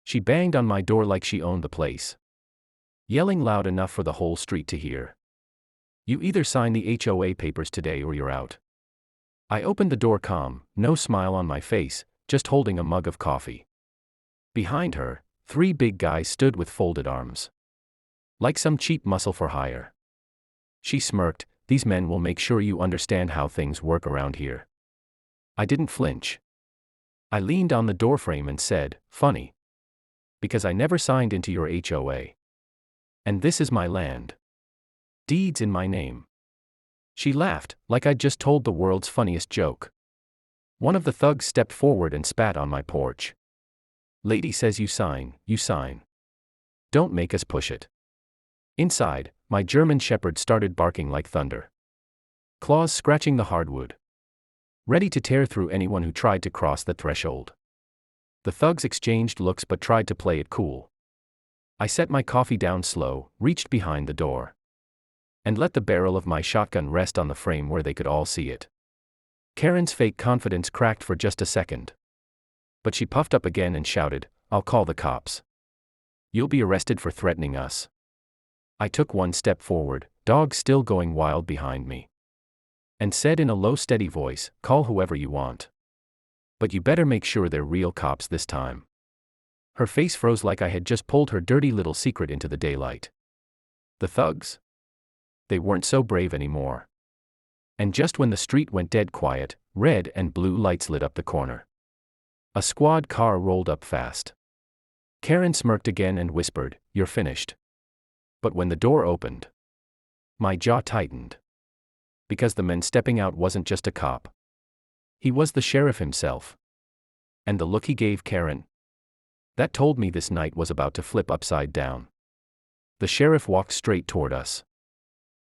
She banged on my door like she owned the place, yelling loud enough for the whole street to hear. "You either sign the HOA papers today or you're out." I opened the door calm, no smile on my face, just holding a mug of coffee. Behind her, 3 big guys stood with folded arms, like some cheap muscle for hire. She smirked, "These men will make sure you understand how things work around here." I didn't flinch. I leaned on the doorframe and said, "Funny. Because I never signed into your HOA. And this is my land. Deeds in my name." She laughed, like I'd just told the world's funniest joke. One of the thugs stepped forward and spat on my porch. "Lady says you sign, you sign. Don't make us push it." Inside, my German shepherd started barking like thunder, claws scratching the hardwood, ready to tear through anyone who tried to cross the threshold. The thugs exchanged looks but tried to play it cool. I set my coffee down slow, reached behind the door, and let the barrel of my shotgun rest on the frame where they could all see it. Karen's fake confidence cracked for just a second. But she puffed up again and shouted, "I'll call the cops. You'll be arrested for threatening us." I took one step forward, dogs still going wild behind me, and said in a low steady voice, "Call whoever you want. But you better make sure they're real cops this time." Her face froze like I had just pulled her dirty little secret into the daylight. The thugs? They weren't so brave anymore. And just when the street went dead quiet, red and blue lights lit up the corner. A squad car rolled up fast. Karen smirked again and whispered, "You're finished." But when the door opened, my jaw tightened. Because the man stepping out wasn't just a cop. He was the sheriff himself. And the look he gave Karen, that told me this night was about to flip upside down. The sheriff walked straight toward us,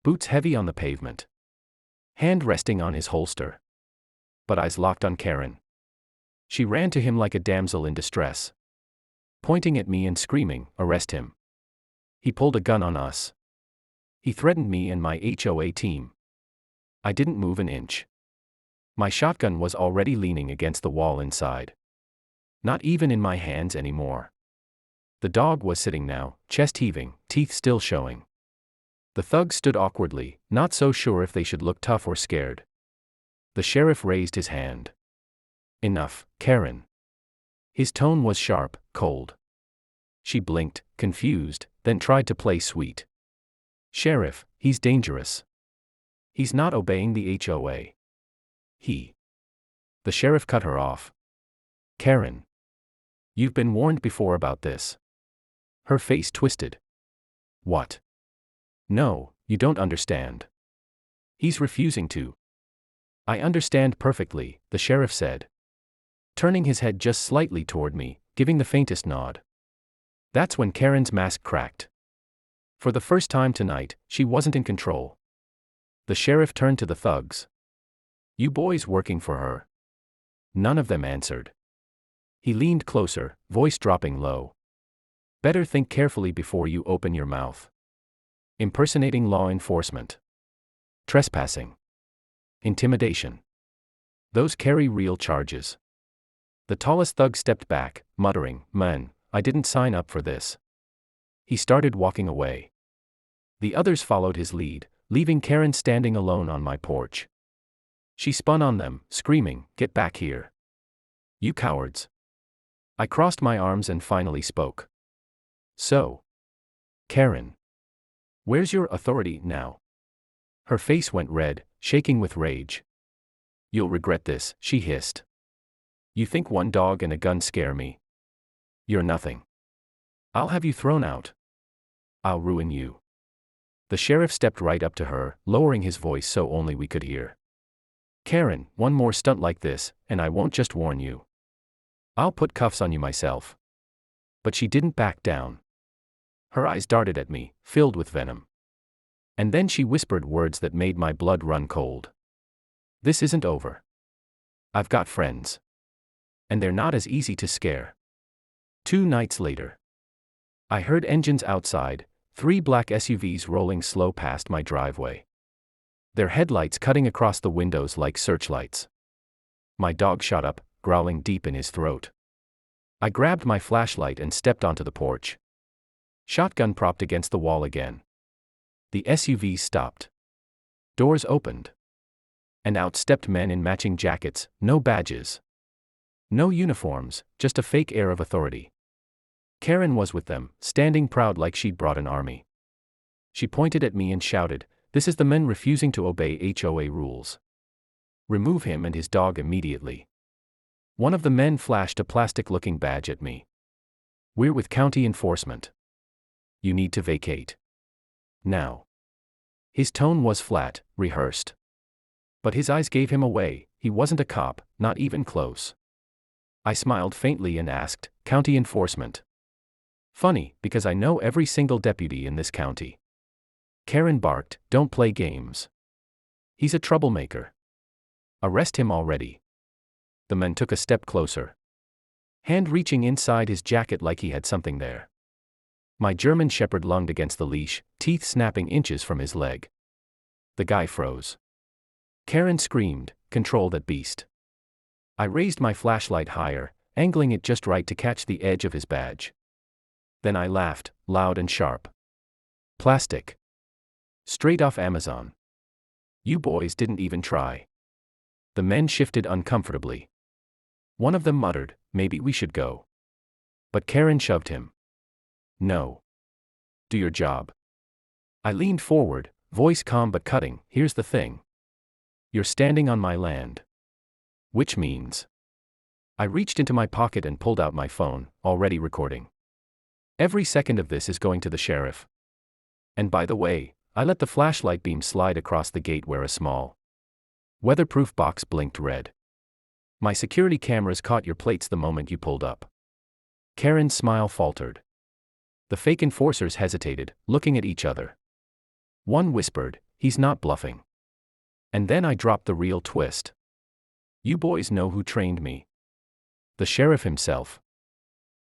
boots heavy on the pavement, hand resting on his holster, but eyes locked on Karen. She ran to him like a damsel in distress, pointing at me and screaming, "Arrest him." He pulled a gun on us. He threatened me and my HOA team. I didn't move an inch. My shotgun was already leaning against the wall inside. Not even in my hands anymore. The dog was sitting now, chest heaving, teeth still showing. The thugs stood awkwardly, not so sure if they should look tough or scared. The sheriff raised his hand. "Enough, Karen." His tone was sharp, cold. She blinked, confused, then tried to play sweet. "Sheriff, he's dangerous. He's not obeying the HOA. The sheriff cut her off. "Karen. You've been warned before about this." Her face twisted. "What?" "No, you don't understand. He's refusing to." "I understand perfectly," the sheriff said, turning his head just slightly toward me, giving the faintest nod. That's when Karen's mask cracked. For the first time tonight, she wasn't in control. The sheriff turned to the thugs. "You boys working for her?" None of them answered. He leaned closer, voice dropping low. "Better think carefully before you open your mouth. Impersonating law enforcement. Trespassing. Intimidation. Those carry real charges." The tallest thug stepped back, muttering, "Man, I didn't sign up for this." He started walking away. The others followed his lead, leaving Karen standing alone on my porch. She spun on them, screaming, "Get back here. You cowards." I crossed my arms and finally spoke. "So, Karen, where's your authority now?" Her face went red, shaking with rage. "You'll regret this," she hissed. "You think one dog and a gun scare me? You're nothing. I'll have you thrown out. I'll ruin you." The sheriff stepped right up to her, lowering his voice so only we could hear. "Karen, one more stunt like this, and I won't just warn you. I'll put cuffs on you myself." But she didn't back down. Her eyes darted at me, filled with venom. And then she whispered words that made my blood run cold. "This isn't over. I've got friends. And they're not as easy to scare." 2 nights later, I heard engines outside, 3 black SUVs rolling slow past my driveway, their headlights cutting across the windows like searchlights. My dog shot up, growling deep in his throat. I grabbed my flashlight and stepped onto the porch. Shotgun propped against the wall again. The SUV stopped. Doors opened. And out stepped men in matching jackets, no badges. No uniforms, just a fake air of authority. Karen was with them, standing proud like she'd brought an army. She pointed at me and shouted, "This is the man refusing to obey HOA rules. Remove him and his dog immediately." One of the men flashed a plastic-looking badge at me. "We're with county enforcement. You need to vacate. Now." His tone was flat, rehearsed. But his eyes gave him away, he wasn't a cop, not even close. I smiled faintly and asked, "County enforcement?" Funny, because I know every single deputy in this county. Karen barked, "Don't play games. He's a troublemaker. Arrest him already." The man took a step closer. Hand reaching inside his jacket like he had something there. My German shepherd lunged against the leash, teeth snapping inches from his leg. The guy froze. Karen screamed, "Control that beast." I raised my flashlight higher, angling it just right to catch the edge of his badge. Then I laughed, loud and sharp. "Plastic. Straight off Amazon. You boys didn't even try." The men shifted uncomfortably. One of them muttered, "Maybe we should go." But Karen shoved him. "No. Do your job." I leaned forward, voice calm but cutting, "Here's the thing. You're standing on my land. Which means..." I reached into my pocket and pulled out my phone, already recording. "Every second of this is going to the sheriff. And by the way," I let the flashlight beam slide across the gate where a small, weatherproof box blinked red. "My security cameras caught your plates the moment you pulled up." Karen's smile faltered. The fake enforcers hesitated, looking at each other. One whispered, "He's not bluffing." And then I dropped the real twist. "You boys know who trained me. The sheriff himself.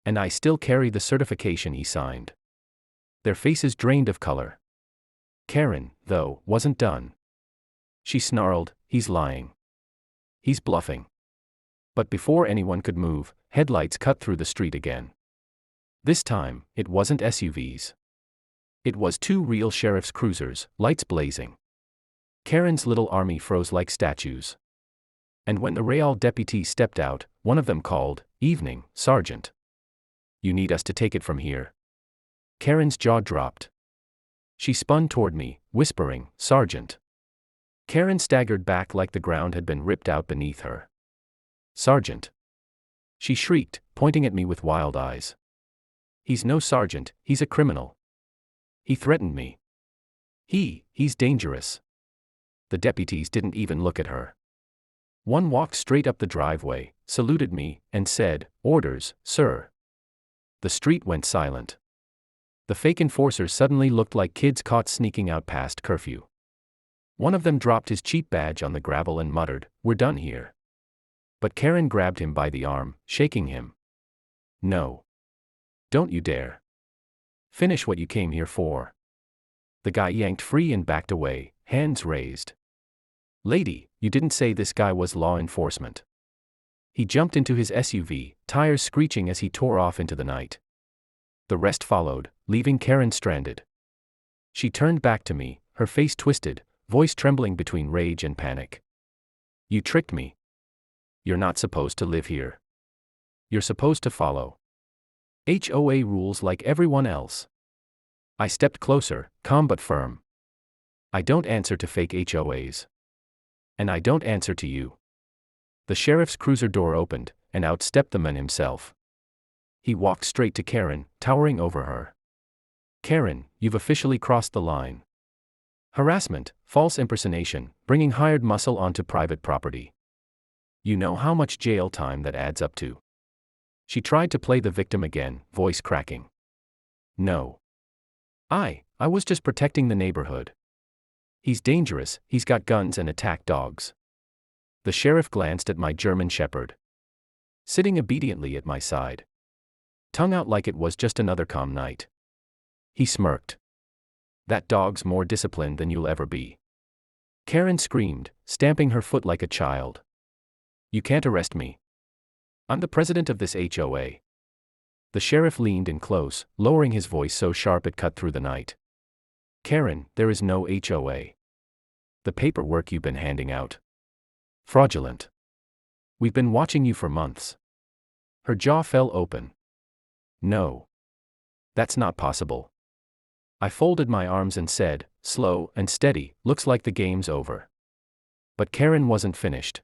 And I still carry the certification he signed." Their faces drained of color. Karen, though, wasn't done. She snarled, "He's lying. He's bluffing." But before anyone could move, headlights cut through the street again. This time, it wasn't SUVs. It was two real sheriff's cruisers, lights blazing. Karen's little army froze like statues. And when the Real deputies stepped out, one of them called, "Evening, Sergeant. You need us to take it from here." Karen's jaw dropped. She spun toward me, whispering, "Sergeant." Karen staggered back like the ground had been ripped out beneath her. "Sergeant." She shrieked, pointing at me with wild eyes. "He's no sergeant, he's a criminal. He threatened me. He's dangerous." The deputies didn't even look at her. One walked straight up the driveway, saluted me, and said, "Orders, sir." The street went silent. The fake enforcers suddenly looked like kids caught sneaking out past curfew. One of them dropped his cheap badge on the gravel and muttered, "We're done here." But Karen grabbed him by the arm, shaking him. "No. Don't you dare. Finish what you came here for." The guy yanked free and backed away, hands raised. "Lady, you didn't say this guy was law enforcement." He jumped into his SUV, tires screeching as he tore off into the night. The rest followed, leaving Karen stranded. She turned back to me, her face twisted, voice trembling between rage and panic. "You tricked me. You're not supposed to live here. You're supposed to follow HOA rules like everyone else." I stepped closer, calm but firm. "I don't answer to fake HOAs. And I don't answer to you." The sheriff's cruiser door opened, and out stepped the man himself. He walked straight to Karen, towering over her. "Karen, you've officially crossed the line. Harassment, false impersonation, bringing hired muscle onto private property. You know how much jail time that adds up to." She tried to play the victim again, voice cracking. "No. I was just protecting the neighborhood. He's dangerous, he's got guns and attack dogs." The sheriff glanced at my German shepherd, sitting obediently at my side, tongue out like it was just another calm night. He smirked. "That dog's more disciplined than you'll ever be." Karen screamed, stamping her foot like a child. "You can't arrest me. I'm the president of this HOA. The sheriff leaned in close, lowering his voice so sharp it cut through the night. Karen, there is no HOA. The paperwork you've been handing out. Fraudulent. We've been watching you for months. Her jaw fell open. No. That's not possible. I folded my arms and said, slow and steady, looks like the game's over. But Karen wasn't finished.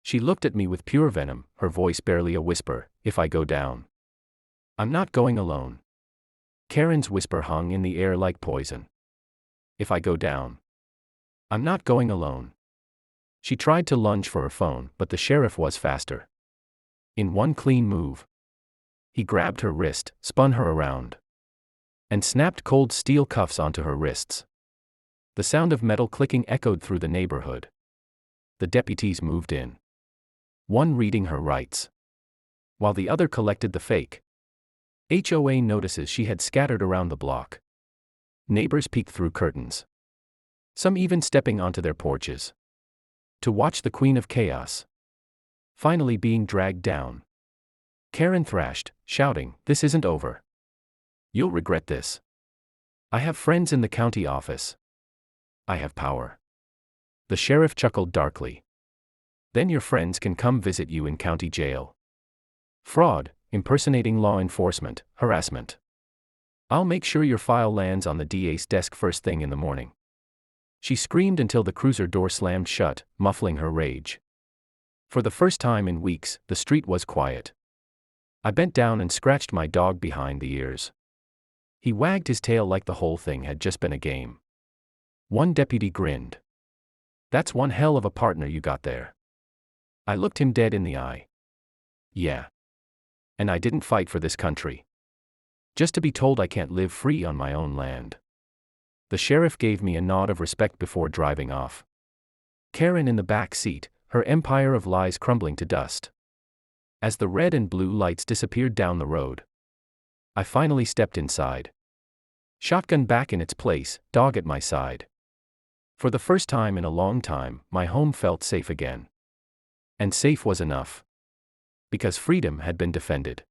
She looked at me with pure venom, her voice barely a whisper, if I go down. I'm not going alone. Karen's whisper hung in the air like poison. If I go down. I'm not going alone. She tried to lunge for her phone, but the sheriff was faster. In one clean move, he grabbed her wrist, spun her around, and snapped cold steel cuffs onto her wrists. The sound of metal clicking echoed through the neighborhood. The deputies moved in, one reading her rights, while the other collected the fake HOA notices she had scattered around the block. Neighbors peeked through curtains, some even stepping onto their porches, to watch the queen of chaos finally being dragged down. Karen thrashed, shouting, "This isn't over. You'll regret this. I have friends in the county office. I have power." The sheriff chuckled darkly. Then your friends can come visit you in county jail. Fraud, impersonating law enforcement, harassment. I'll make sure your file lands on the DA's desk first thing in the morning. She screamed until the cruiser door slammed shut, muffling her rage. For the first time in weeks, the street was quiet. I bent down and scratched my dog behind the ears. He wagged his tail like the whole thing had just been a game. One deputy grinned. "That's one hell of a partner you got there." I looked him dead in the eye. Yeah. And I didn't fight for this country just to be told I can't live free on my own land. The sheriff gave me a nod of respect before driving off. Karen in the back seat, her empire of lies crumbling to dust. As the red and blue lights disappeared down the road, I finally stepped inside. Shotgun back in its place, dog at my side. For the first time in a long time, my home felt safe again. And safe was enough. Because freedom had been defended.